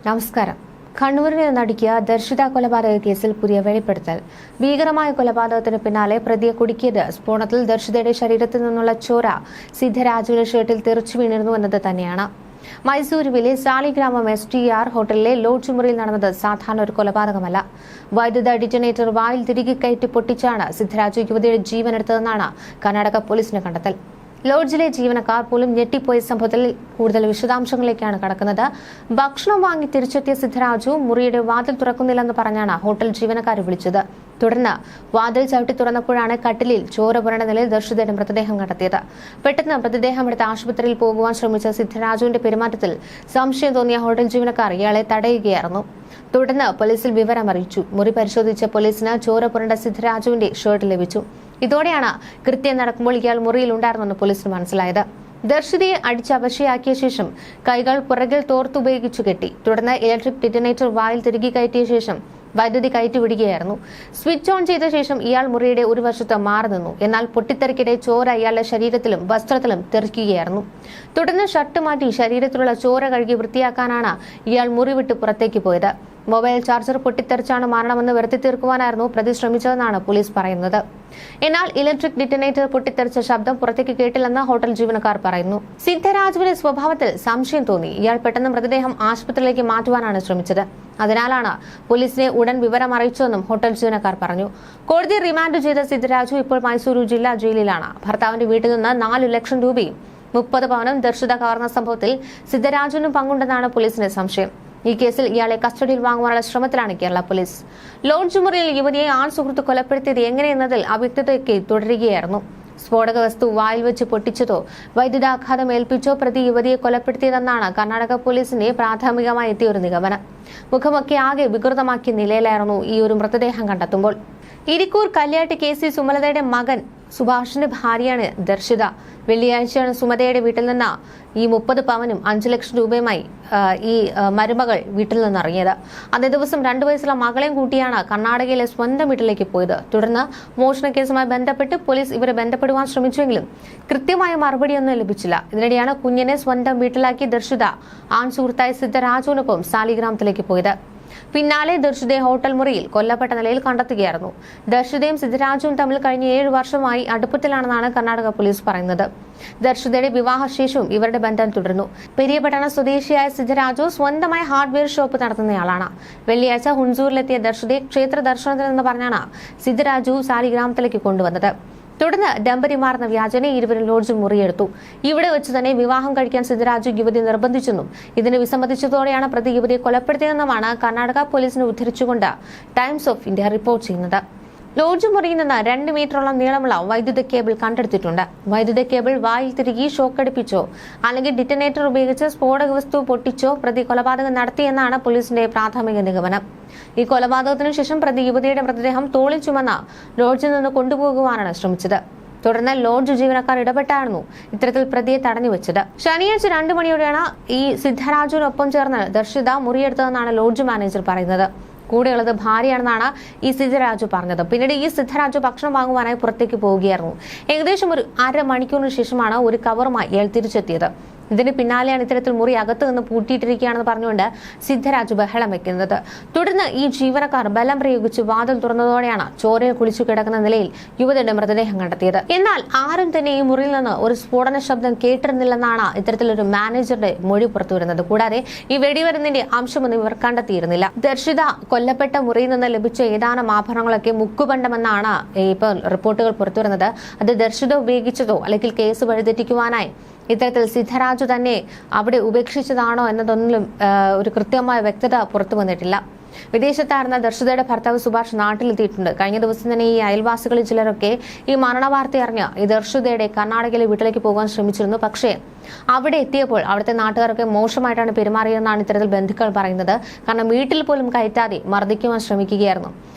നമസ്കാരം. കണ്ണൂരിൽ നടിക്കിയ ദർശിത കൊലപാതക കേസിൽ പുതിയ വെളിപ്പെടുത്തൽ. ഭീകരമായ കൊലപാതകത്തിന് പിന്നാലെ പ്രതിയെ കുടുക്കിയത് സ്ഫോടനത്തിൽ ദർശിതയുടെ ശരീരത്തിൽ നിന്നുള്ള ചോര സിദ്ധരാജുവിന്റെ ഷർട്ടിൽ തെറിച്ചു വീണിരുന്നു എന്നത് തന്നെയാണ്. മൈസൂരുവിലെ സാലിഗ്രാമം STR ഹോട്ടലിലെ ലോഡ്ജ് മുറിയിൽ നടന്നത് സാധാരണ ഒരു കൊലപാതകമല്ല. വൈദ്യുത ഡിറ്റനേറ്റർ വായിൽ തിരികെ കയറ്റി പൊട്ടിച്ചാണ് സിദ്ധരാജു യുവതിയുടെ ജീവനെടുത്തതെന്നാണ് കർണാടക പോലീസിന്റെ കണ്ടെത്തൽ. ലോഡ്ജിലെ ജീവനക്കാർ പോലും ഞെട്ടിപ്പോയ സംഭവത്തിൽ കൂടുതൽ വിശദാംശങ്ങളിലേക്കാണ് കടക്കുന്നത്. ഭക്ഷണം വാങ്ങി തിരിച്ചെത്തിയ സിദ്ധരാജു മുറിയുടെ വാതിൽ തുറക്കുന്നില്ലെന്ന് പറഞ്ഞാണ് ഹോട്ടൽ ജീവനക്കാരെ വിളിച്ചത്. തുടർന്ന് വാതിൽ ചവിട്ടി തുറന്നപ്പോഴാണ് കട്ടിലിൽ ചോര പുരണ്ട നിലയിൽ ദർശിതയുടെ മൃതദേഹം കണ്ടെത്തിയത്. പെട്ടെന്ന് മൃതദേഹം എടുത്ത് ആശുപത്രിയിൽ പോകുവാൻ ശ്രമിച്ച സിദ്ധരാജുവിന്റെ പെരുമാറ്റത്തിൽ സംശയം തോന്നിയ ഹോട്ടൽ ജീവനക്കാർ ഇയാളെ തടയുകയായിരുന്നു. തുടർന്ന് പോലീസിൽ വിവരം അറിയിച്ചു. മുറി പരിശോധിച്ച പോലീസിന് ചോര പുരണ്ട സിദ്ധരാജുവിന്റെ ഷർട്ട് ലഭിച്ചു. ഇതോടെയാണ് കൃത്യം നടക്കുമ്പോൾ ഇയാൾ മുറിയിൽ ഉണ്ടായിരുന്നെന്ന് പോലീസിന് മനസ്സിലായത്. ദർശിതയെ അടിച്ച് അവശയാക്കിയ ശേഷം കൈകൾ പുറകിൽ തോർത്തുപയോഗിച്ചു കെട്ടി. തുടർന്ന് ഇലക്ട്രിക് ഡിറ്റനേറ്റർ വായിൽ തിരികെ കയറ്റിയ ശേഷം വൈദ്യുതി കയറ്റിവിടുകയായിരുന്നു. സ്വിച്ച് ഓൺ ചെയ്ത ശേഷം ഇയാൾ മുറിയുടെ ഒരു വശത്ത് മാറി നിന്നു. എന്നാൽ പൊട്ടിത്തെറിക്കിടെ ചോര ഇയാളുടെ ശരീരത്തിലും വസ്ത്രത്തിലും തെറിക്കുകയായിരുന്നു. തുടർന്ന് ഷർട്ട് മാറ്റി ശരീരത്തിലുള്ള ചോര കഴുകി വൃത്തിയാക്കാനാണ് ഇയാൾ മുറി വിട്ട് പുറത്തേക്ക് പോയത്. മൊബൈൽ ചാർജർ പൊട്ടിത്തെറിച്ചാണ് മരണമെന്ന് വരുത്തി തീർക്കുവാനായിരുന്നു പ്രതി ശ്രമിച്ചതെന്നാണ് പോലീസ് പറയുന്നത്. എന്നാൽ ഇലക്ട്രിക് ഡിറ്റനേറ്റർ പൊട്ടിത്തെറിച്ച ശബ്ദം പുറത്തേക്ക് കേട്ടില്ലെന്ന് ഹോട്ടൽ ജീവനക്കാർ പറയുന്നു. സിദ്ധരാജുവിന്റെ സ്വഭാവത്തിൽ സംശയം തോന്നി ഇയാൾ പെട്ടെന്ന് മൃതദേഹം ആശുപത്രിയിലേക്ക് മാറ്റുവാനാണ് ശ്രമിച്ചത്. അതിനാലാണ് പോലീസിനെ ഉടൻ വിവരം അറിയിച്ചതെന്നും ഹോട്ടൽ ജീവനക്കാർ പറഞ്ഞു. കോടതി റിമാൻഡ് ചെയ്ത സിദ്ധരാജു ഇപ്പോൾ മൈസൂരു ജില്ലാ ജയിലിലാണ്. ഭർത്താവിന്റെ വീട്ടിൽ നിന്ന് 4 ലക്ഷം രൂപയും 30 പവനും ദർശിത കവർന്ന സംഭവത്തിൽ സിദ്ധരാജുവിനും പങ്കുണ്ടെന്നാണ് പോലീസിന്റെ സംശയം. ഈ കേസിൽ ഇയാളെ കസ്റ്റഡിയിൽ വാങ്ങുവാനുള്ള ശ്രമത്തിലാണ് കേരള പോലീസ്. ലോഡ്ജ് മുറിയിൽ യുവതിയെ ആൺ സുഹൃത്ത് കൊലപ്പെടുത്തിയത് എങ്ങനെയെന്നതിൽ അവ്യക്തതയ്ക്ക് തുടരുകയായിരുന്നു. സ്ഫോടക വസ്തു വായിൽ വെച്ച് പൊട്ടിച്ചതോ വൈദ്യുതാഘാതം ഏൽപ്പിച്ചോ പ്രതി യുവതിയെ കൊലപ്പെടുത്തിയതെന്നാണ് കർണാടക പോലീസിന്റെ പ്രാഥമികമായി എത്തിയ ഒരു നിഗമനം. മുഖമൊക്കെ ആകെ വികൃതമാക്കിയ നിലയിലായിരുന്നു ഈ ഒരു മൃതദേഹം കണ്ടെത്തുമ്പോൾ. ഇരിക്കൂർ കല്യാട്ട് KC സുമലതയുടെ മകൻ സുഭാഷിന്റെ ഭാര്യയാണ് ദർശിത. വെള്ളിയാഴ്ചയാണ് സുമതയുടെ വീട്ടിൽ നിന്ന് ഈ 30 പവനും 5 ലക്ഷം രൂപയുമായി ഈ മരുമകൾ വീട്ടിൽ നിന്ന് ഇറങ്ങിയത്. അതേ ദിവസം 2 വയസ്സുള്ള മകളെയും കൂട്ടിയാണ് കർണാടകയിലെ സ്വന്തം വീട്ടിലേക്ക് പോയത്. തുടർന്ന് മോഷണ കേസുമായി ബന്ധപ്പെട്ട് പോലീസ് ഇവരെ ബന്ധപ്പെടുവാൻ ശ്രമിച്ചെങ്കിലും കൃത്യമായ മറുപടിയൊന്നും ലഭിച്ചില്ല. ഇതിനിടെയാണ് കുഞ്ഞിനെ സ്വന്തം വീട്ടിലാക്കി ദർശിത ആൺ സുഹൃത്തായ സിദ്ധരാജുവിനൊപ്പം സാലിഗ്രാമത്തിലേക്ക് പോയത്. പിന്നാലെ ദർശിതയെ ഹോട്ടൽ മുറിയിൽ കൊല്ലപ്പെട്ട നിലയിൽ കണ്ടെത്തുകയായിരുന്നു. ദർശിതയും സിദ്ധരാജുവും തമ്മിൽ കഴിഞ്ഞ 7 വർഷമായി അടുപ്പത്തിലാണെന്നാണ് കർണാടക പോലീസ് പറയുന്നത്. ദർശിതയുടെ വിവാഹശേഷവും ഇവരുടെ ബന്ധം തുടർന്നു. പെരിയപട്ടണ സ്വദേശിയായ സിദ്ധരാജു സ്വന്തമായി ഹാർഡ്വെയർ ഷോപ്പ് നടത്തുന്നയാളാണ്. വെള്ളിയാഴ്ച ഹുൻസൂറിലെത്തിയ ദർശിതയെ ക്ഷേത്ര ദർശനത്തിനെന്ന് പറഞ്ഞാണ് സിദ്ധരാജു സാലിഗ്രാമത്തിലേക്ക് കൊണ്ടുവന്നത്. തുടർന്ന് ദമ്പതിമാർന്ന വ്യാജനെ ഇരുവരും ലോഡ്ജിൽ മുറിയെടുത്തു. ഇവിടെ വെച്ച് തന്നെ വിവാഹം കഴിക്കാൻ സിദ്ധരാജു യുവതി നിർബന്ധിച്ചെന്നും ഇതിന് വിസമ്മതിച്ചതോടെയാണ് പ്രതി യുവതിയെ കൊലപ്പെടുത്തിയതെന്നുമാണ് കർണാടക പോലീസിനെ ഉദ്ധരിച്ചുകൊണ്ട് ടൈംസ് ഓഫ് ഇന്ത്യ റിപ്പോർട്ട് ചെയ്യുന്നത്. ലോഡ്ജ് മുറിയിൽ നിന്ന് 2 മീറ്ററോളം നീളമുള്ള വൈദ്യുത കേബിൾ കണ്ടെടുത്തിട്ടുണ്ട്. വൈദ്യുത കേബിൾ വായിൽ തിരികെ ഷോക്കടിപ്പിച്ചോ അല്ലെങ്കിൽ ഡിറ്റനേറ്റർ ഉപയോഗിച്ച് സ്ഫോടക വസ്തു പൊട്ടിച്ചോ പ്രതി കൊലപാതകം നടത്തിയെന്നാണ് പോലീസിന്റെ പ്രാഥമിക നിഗമനം. ഈ കൊലപാതകത്തിനു ശേഷം പ്രതി യുവതിയുടെ മൃതദേഹം തോളിൽ ചുമന്ന ലോഡ്ജിൽ നിന്ന് കൊണ്ടുപോകുവാനാണ് ശ്രമിച്ചത്. തുടർന്ന് ലോഡ്ജ് ജീവനക്കാർ ഇടപെട്ടായിരുന്നു ഇത്തരത്തിൽ പ്രതിയെ തടഞ്ഞുവെച്ചത്. ശനിയാഴ്ച 2 മണിയോടെയാണ് ഈ സിദ്ധരാജുവിനൊപ്പം ചേർന്ന് ദർശിത മുറിയെടുത്തതെന്നാണ് ലോഡ്ജ് മാനേജർ പറയുന്നത്. കൂടെയുള്ളത് ഭാര്യയാണെന്നാണ് ഈ സിദ്ധരാജു പറഞ്ഞത്. പിന്നീട് ഈ സിദ്ധരാജു ഭക്ഷണം വാങ്ങുവാനായി പുറത്തേക്ക് പോവുകയായിരുന്നു. ഏകദേശം ഒരു 1/2 മണിക്കൂറിന് ശേഷമാണ് ഒരു കവറുമായി ഇയാൾ തിരിച്ചെത്തിയത്. ഇതിന് പിന്നാലെയാണ് ഇത്തരത്തിൽ മുറി അകത്ത് നിന്ന് പൂട്ടിയിട്ടിരിക്കുകയാണെന്ന് പറഞ്ഞുകൊണ്ട് സിദ്ധരാജു ബഹളം വെക്കുന്നത്. തുടർന്ന് ഈ ജീവനക്കാർ ബലം പ്രയോഗിച്ച് വാതിൽ തുറന്നതോടെയാണ് ചോരയിൽ കുളിച്ചു കിടക്കുന്ന നിലയിൽ യുവതിയുടെ മൃതദേഹം കണ്ടെത്തിയത്. എന്നാൽ ആരും തന്നെ ഈ മുറിയിൽ നിന്ന് ഒരു സ്ഫോടന ശബ്ദം കേട്ടിരുന്നില്ലെന്നാണ് ഇത്തരത്തിലൊരു മാനേജറുടെ മൊഴി പുറത്തുവരുന്നത്. കൂടാതെ ഈ വെടിമരുന്നിന്റെ അംശമൊന്നും ഇവർ കണ്ടെത്തിയിരുന്നില്ല. ദർശിത കൊല്ലപ്പെട്ട മുറിയിൽ നിന്ന് ലഭിച്ച ഏതാനും ആഭരണങ്ങളൊക്കെ മുക്കുബണ്ഡമെന്നാണ് ഇപ്പോൾ റിപ്പോർട്ടുകൾ പുറത്തുവരുന്നത്. അത് ദർശിത ഉപയോഗിച്ചതോ അല്ലെങ്കിൽ കേസ് വഴിതെറ്റിക്കുവാനായി ഇത്തരത്തിൽ സിദ്ധരാജു തന്നെ അവിടെ ഉപേക്ഷിച്ചതാണോ എന്നതൊന്നും ഒരു കൃത്യമായ വ്യക്തത പുറത്തു വന്നിട്ടില്ല. വിദേശത്തായിരുന്ന ദർശിതയുടെ ഭർത്താവ് സുഭാഷ് നാട്ടിലെത്തിയിട്ടുണ്ട്. കഴിഞ്ഞ ദിവസം തന്നെ ഈ അയൽവാസികളിൽ ചിലരൊക്കെ ഈ മരണവാർത്ത അറിഞ്ഞ് ഈ ദർശിതയുടെ കർണാടകയിലെ വീട്ടിലേക്ക് പോകാൻ ശ്രമിച്ചിരുന്നു. പക്ഷേ അവിടെ എത്തിയപ്പോൾ അവിടുത്തെ നാട്ടുകാരൊക്കെ മോശമായിട്ടാണ് പെരുമാറിയതെന്നാണ് ഇത്തരത്തിൽ ബന്ധുക്കൾ പറയുന്നത്. കാരണം വീട്ടിൽ പോലും കയറ്റാതെ മർദ്ദിക്കുവാൻ ശ്രമിക്കുകയായിരുന്നു.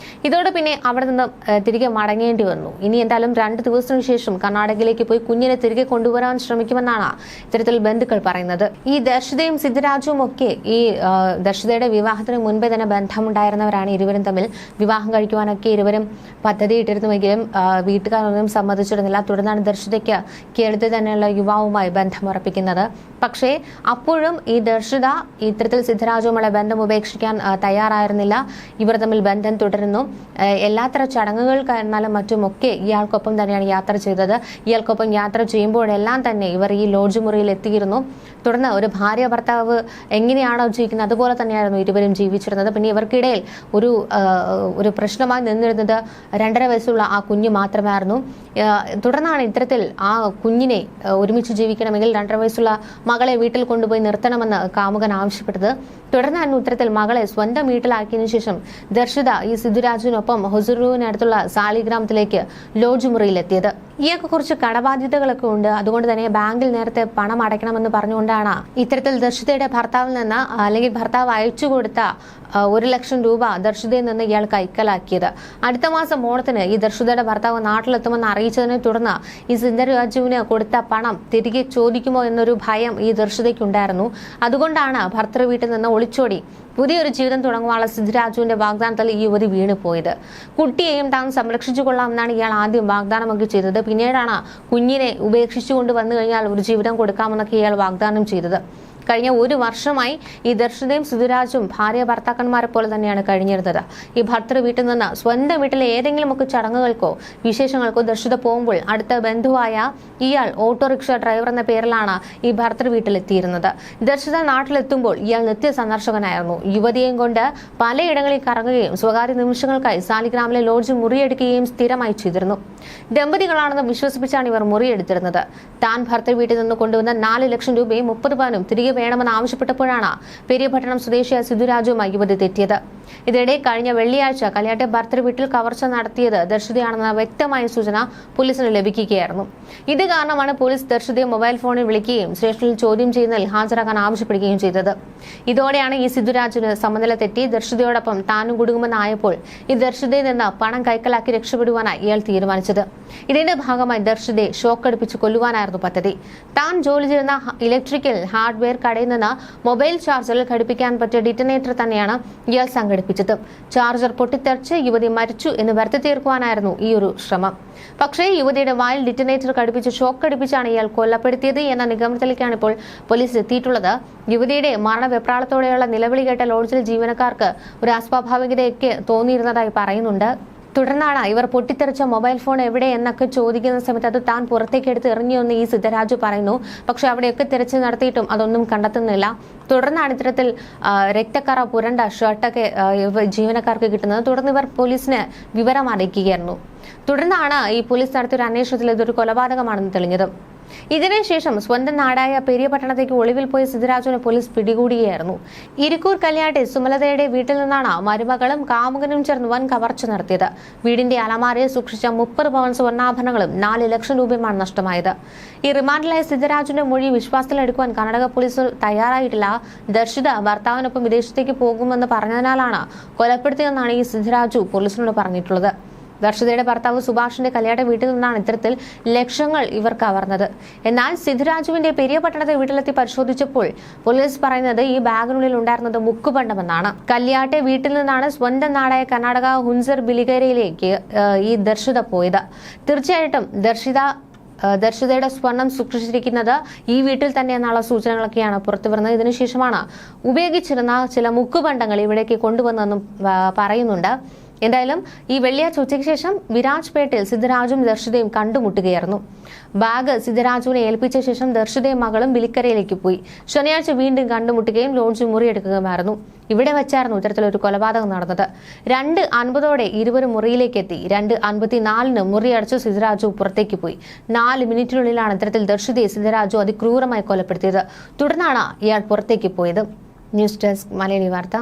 ഇതോടെ പിന്നെ അവിടെ നിന്ന് തിരികെ മടങ്ങേണ്ടി വന്നു. ഇനി എന്തായാലും 2 ദിവസത്തിനു ശേഷം കർണാടകയിലേക്ക് പോയി കുഞ്ഞിനെ തിരികെ കൊണ്ടുവരാൻ ശ്രമിക്കുമെന്നാണ് ഇത്തരത്തിൽ ബന്ധുക്കൾ പറയുന്നത്. ഈ ദർശിതയും സിദ്ധരാജുവും ഒക്കെ ഈ ദർശിതയുടെ വിവാഹത്തിന് മുൻപേ തന്നെ ബന്ധമുണ്ടായിരുന്നവരാണ്. ഇരുവരും തമ്മിൽ വിവാഹം കഴിക്കുവാനൊക്കെ ഇരുവരും പദ്ധതിയിട്ടിരുന്നുവെങ്കിലും വീട്ടുകാരൊന്നും സമ്മതിച്ചിരുന്നില്ല. തുടർന്നാണ് ദർശിതയ്ക്ക് കേരളത്തിൽ തന്നെയുള്ള യുവാവുമായി ബന്ധം ഉറപ്പിക്കുന്നത്. പക്ഷേ അപ്പോഴും ഈ ദർശിത ഇത്തരത്തിൽ സിദ്ധരാജുവുമായി ബന്ധം ഉപേക്ഷിക്കാൻ തയ്യാറായിരുന്നില്ല. ഇവർ തമ്മിൽ ബന്ധം തുടരുന്നു. എല്ലാത്തര ചടങ്ങുകൾക്കായിരുന്നാലും മറ്റുമൊക്കെ ഇയാൾക്കൊപ്പം തന്നെയാണ് യാത്ര ചെയ്തത്. ഇയാൾക്കൊപ്പം യാത്ര ചെയ്യുമ്പോഴെല്ലാം തന്നെ ഇവർ ഈ ലോഡ്ജ് മുറിയിൽ എത്തിയിരുന്നു. തുടർന്ന് ഒരു ഭാര്യ ഭർത്താവ് എങ്ങനെയാണോ ജീവിക്കുന്നത് അതുപോലെ തന്നെയായിരുന്നു ഇരുവരും ജീവിച്ചിരുന്നത്. പിന്നെ ഇവർക്കിടയിൽ ഒരു പ്രശ്നമായി നിന്നിരുന്നത് 2.5 വയസ്സുള്ള ആ കുഞ്ഞ് മാത്രമായിരുന്നു. തുടർന്നാണ് ഇത്തരത്തിൽ ആ കുഞ്ഞിനെ ഒരുമിച്ച് ജീവിക്കണമെങ്കിൽ 2.5 വയസ്സുള്ള മകളെ വീട്ടിൽ കൊണ്ടുപോയി നിർത്തണമെന്ന് കാമുകൻ ആവശ്യപ്പെട്ടത്. തുടർന്നായിരുന്നു ഇത്തരത്തിൽ മകളെ സ്വന്തം വീട്ടിലാക്കിയതിനു ശേഷം ദർശിത ഈ സിദ്ധുരാജിനൊപ്പം ഹൊസൂറിനടുത്തുള്ള സാലിഗ്രാമത്തിലേക്ക് ലോഡ്ജ് മുറിയിലെത്തിയത്. ഇയാൾക്ക് കുറച്ച് കടബാധ്യതകളൊക്കെ ഉണ്ട്. അതുകൊണ്ട് തന്നെ ബാങ്കിൽ നേരത്തെ പണം അടയ്ക്കണമെന്ന് പറഞ്ഞുകൊണ്ടാണ് ഇത്തരത്തിൽ ദർശിതയുടെ ഭർത്താവിൽ നിന്ന് അല്ലെങ്കിൽ ഭർത്താവ് അയച്ചു കൊടുത്ത 1 ലക്ഷം രൂപ ദർശിതയിൽ നിന്ന് ഇയാൾ കൈക്കലാക്കിയത്. അടുത്ത മാസം ഓണത്തിന് ഈ ദർശിതയുടെ ഭർത്താവ് നാട്ടിലെത്തുമെന്ന് അറിയിച്ചതിനെ തുടർന്ന് ഈ സിദ്ധരാജുവിന് കൊടുത്ത പണം തിരികെ ചോദിക്കുമോ എന്നൊരു ഭയം ഈ ദർശിതയ്ക്കുണ്ടായിരുന്നു. അതുകൊണ്ടാണ് ഭർത്തൃ വീട്ടിൽ നിന്ന് ഒളിച്ചോടി പുതിയൊരു ജീവിതം തുടങ്ങുവാനുള്ള സിദ്ധരാജുവിന്റെ വാഗ്ദാനത്തിൽ ഈ യുവതി വീണുപോയത്. കുട്ടിയെയും താൻ സംരക്ഷിച്ചു കൊള്ളാമെന്നാണ് ഇയാൾ ആദ്യം വാഗ്ദാനമൊക്കെ ചെയ്തത്. പിന്നീടാണ് കുഞ്ഞിനെ ഉപേക്ഷിച്ചുകൊണ്ട് വന്നു കഴിഞ്ഞാൽ ഒരു ജീവിതം കൊടുക്കാമെന്നൊക്കെ ഇയാൾ വാഗ്ദാനം ചെയ്തത്. കഴിഞ്ഞ 1 വർഷമായി ഈ ദർശിതയും സിദ്ധുരാജും ഭാര്യ ഭർത്താക്കന്മാരെ പോലെ തന്നെയാണ് കഴിഞ്ഞിരുന്നത്. ഈ ഭർത്തൃ വീട്ടിൽ നിന്ന് സ്വന്തം വീട്ടിലെ ഏതെങ്കിലുമൊക്കെ ചടങ്ങുകൾക്കോ വിശേഷങ്ങൾക്കോ ദർശിത പോകുമ്പോൾ അടുത്ത ബന്ധുവായ ഇയാൾ ഓട്ടോറിക്ഷ ഡ്രൈവർ എന്ന പേരിലാണ് ഈ ഭർത്തൃ വീട്ടിലെത്തിയിരുന്നത്. ദർശിത നാട്ടിലെത്തുമ്പോൾ ഇയാൾ നിത്യ സന്ദർശകനായിരുന്നു. യുവതിയെയും കൊണ്ട് പലയിടങ്ങളിൽ കറങ്ങുകയും സ്വകാര്യ നിമിഷങ്ങൾക്കായി സാലിഗ്രാമിലെ ലോഡ്ജ് മുറിയെടുക്കുകയും സ്ഥിരമായി ചെയ്തിരുന്നു. ദമ്പതികളാണെന്ന് വിശ്വസിപ്പിച്ചാണ് ഇവർ മുറിയെടുത്തിരുന്നത്. താൻ ഭർത്തൃ വീട്ടിൽ നിന്ന് കൊണ്ടുവന്ന 4 ലക്ഷം രൂപയും 30 പവനും തിരികെ വേണമെന്ന് ആവശ്യപ്പെട്ടപ്പോഴാണ് പെരിയപട്ടണം സ്വദേശിയായ സിദ്ധുരാജുവുമായി യുവതി തെറ്റിയത്. ഇതിനിടെ കഴിഞ്ഞ വെള്ളിയാഴ്ച കല്യാട്ടെ ഭർത്തൃ വീട്ടിൽ കവർച്ച നടത്തിയത് ദർശിതയാണെന്ന വ്യക്തമായ സൂചന പോലീസിന് ലഭിക്കുകയായിരുന്നു. ഇത് കാരണമാണ് പോലീസ് ദർശിതയെ മൊബൈൽ ഫോണിൽ വിളിക്കുകയും സ്റ്റേഷനിൽ ചോദ്യം ചെയ്യുന്നതിൽ ഹാജരാക്കാൻ ആവശ്യപ്പെടുകയും ചെയ്തത്. ഇതോടെയാണ് ഈ സിദ്ധുരാജിന് സമനില തെറ്റി ദർശിതയോടൊപ്പം താനും കുടുങ്ങുമെന്നായപ്പോൾ ഈ ദർശിതയിൽ നിന്ന് പണം കൈക്കലാക്കി രക്ഷപ്പെടുവാനായി ഇയാൾ തീരുമാനിച്ചത്. ഇതിന്റെ ഭാഗമായി ദർശിതയെ ഷോക്കടിപ്പിച്ച് കൊല്ലുവാനായിരുന്നു പദ്ധതി. താൻ ജോലി ചെയ്യുന്ന ഇലക്ട്രിക്കൽ ഹാർഡ്വെയർ കടയിൽ നിന്ന് മൊബൈൽ ചാർജറിൽ ഘടിപ്പിക്കാൻ പറ്റിയ ഡിറ്റനേറ്റർ തന്നെയാണ് ഇയാൾ സംഘടിപ്പിച്ചത്. ചാർജർ പൊട്ടിത്തെറിച്ച് യുവതി മരിച്ചു എന്ന് വരുത്തി തീർക്കുവാനായിരുന്നു ഈ ഒരു ശ്രമം. പക്ഷേ യുവതിയുടെ വായിൽ ഡിറ്റനേറ്റർ ഘടിപ്പിച്ച് ഷോക്കടിപ്പിച്ചാണ് ഇയാൾ കൊല്ലപ്പെടുത്തിയത് എന്ന നിഗമനത്തിലേക്കാണ് ഇപ്പോൾ പോലീസ് എത്തിയിട്ടുള്ളത്. യുവതിയുടെ മരണവെപ്രാളത്തോടെയുള്ള നിലവിളി കേട്ട ലോഡ്ജിലെ ജീവനക്കാർക്ക് ഒരു അസ്വാഭാവികതയൊക്കെ തോന്നിയിരുന്നതായി പറയുന്നുണ്ട്. തുടർന്നാണ് ഇവർ പൊട്ടിത്തെറിച്ച മൊബൈൽ ഫോൺ എവിടെ എന്നൊക്കെ ചോദിക്കുന്ന സമയത്ത് അത് താൻ പുറത്തേക്ക് എടുത്ത് എറിഞ്ഞു എന്ന് ഈ സിദ്ധരാജു പറയുന്നു. പക്ഷെ അവിടെയൊക്കെ തിരച്ചിൽ നടത്തിയിട്ടും അതൊന്നും കണ്ടെത്തുന്നില്ല. തുടർന്നാണ് ഇത്തരത്തിൽ രക്തക്കറ പുരണ്ട ഷർട്ടൊക്കെ ജീവനക്കാർക്ക് കിട്ടുന്നത്. തുടർന്ന് ഇവർ പോലീസിന് വിവരം അറിയിക്കുകയായിരുന്നു. തുടർന്നാണ് ഈ പോലീസ് നടത്തിയ ഒരു അന്വേഷണത്തിൽ ഇതൊരു കൊലപാതകമാണെന്ന് തെളിഞ്ഞത്. ഇതിനുശേഷം സ്വന്തം നാടായ പെരിയപട്ടണത്തേക്ക് ഒളിവിൽ പോയ സിദ്ധരാജുവിനെ പോലീസ് പിടികൂടുകയായിരുന്നു. ഇരിക്കൂർ കല്യാട്ടെ സുമലതയുടെ വീട്ടിൽ നിന്നാണ് മരുമകളും കാമുകനും ചേർന്ന് വൻ കവർച്ച നടത്തിയത്. വീടിന്റെ അലമാരയിൽ സൂക്ഷിച്ച 30 പവൻ സ്വർണ്ണാഭരണങ്ങളും 4 ലക്ഷം രൂപയുമാണ് നഷ്ടമായത്. ഈ റിമാൻഡിലായ സിദ്ധരാജുവിന്റെ മൊഴി വിശ്വാസത്തിലെടുക്കുവാൻ കർണാടക പോലീസ് തയ്യാറായിട്ടില്ല. ദർശിത ഭർത്താവിനൊപ്പം വിദേശത്തേക്ക് പോകുമെന്ന് പറഞ്ഞതിനാലാണ് കൊലപ്പെടുത്തിയതെന്നാണ് ഈ സിദ്ധരാജു പോലീസിനോട് പറഞ്ഞിട്ടുള്ളത്. ദർശിതയുടെ ഭർത്താവ് സുഭാഷിന്റെ കല്യാണ വീട്ടിൽ നിന്നാണ് ഇത്തരത്തിൽ ലക്ഷങ്ങൾ ഇവർ കവർന്നത്. എന്നാൽ സിദ്ധരാജുവിന്റെ പെരിയപട്ടണത്തെ വീട്ടിലെത്തി പരിശോധിച്ചപ്പോൾ പോലീസ് പറയുന്നത് ഈ ബാഗിനുള്ളിൽ ഉണ്ടായിരുന്നത് മുക്കുപണ്ടമെന്നാണ്. കല്യാട്ടെ വീട്ടിൽ നിന്നാണ് സ്വന്തം നാടായ കർണാടക ഹുൻസർ ബിലിഗേരയിലേക്ക് ഈ ദർശിത പോയത്. തീർച്ചയായിട്ടും ദർശിതയുടെ സ്വർണം സൂക്ഷിച്ചിരിക്കുന്നത് ഈ വീട്ടിൽ തന്നെ എന്നുള്ള സൂചനകളൊക്കെയാണ് പുറത്തുവരുന്നത്. ഇതിനുശേഷമാണ് ഉപയോഗിച്ചിരുന്ന ചില മുക്കുപണ്ടങ്ങൾ ഇവിടേക്ക് കൊണ്ടുവന്നെന്നും പറയുന്നുണ്ട്. എന്തായാലും ഈ വെള്ളിയാഴ്ച ഉച്ചയ്ക്ക് ശേഷം വിരാജ്പേട്ടയിൽ സിദ്ധരാജും ദർശിതയും കണ്ടുമുട്ടുകയായിരുന്നു. ബാഗ് സിദ്ധരാജുവിനെ ഏൽപ്പിച്ച ശേഷം ദർശിതയും മകളും ബിലിക്കരയിലേക്ക് പോയി. ശനിയാഴ്ച വീണ്ടും കണ്ടുമുട്ടുകയും ലോഡ്ജ് മുറിയെടുക്കുകയുമായിരുന്നു. ഇവിടെ വെച്ചായിരുന്നു ഇത്തരത്തിലൊരു കൊലപാതകം നടന്നത്. 2:50 ഇരുവരും മുറിയിലേക്ക് എത്തി. 2:54 മുറിയടച്ചു സിദ്ധരാജു പുറത്തേക്ക് പോയി. 4 മിനിറ്റിനുള്ളിലാണ് ഇത്തരത്തിൽ ദർശിതയെ സിദ്ധരാജു അതിക്രൂരമായി കൊലപ്പെടുത്തിയത്. തുടർന്നാണ് ഇയാൾ പുറത്തേക്ക് പോയത്. ന്യൂസ് ഡെസ്ക് മലയാളി വാർത്ത.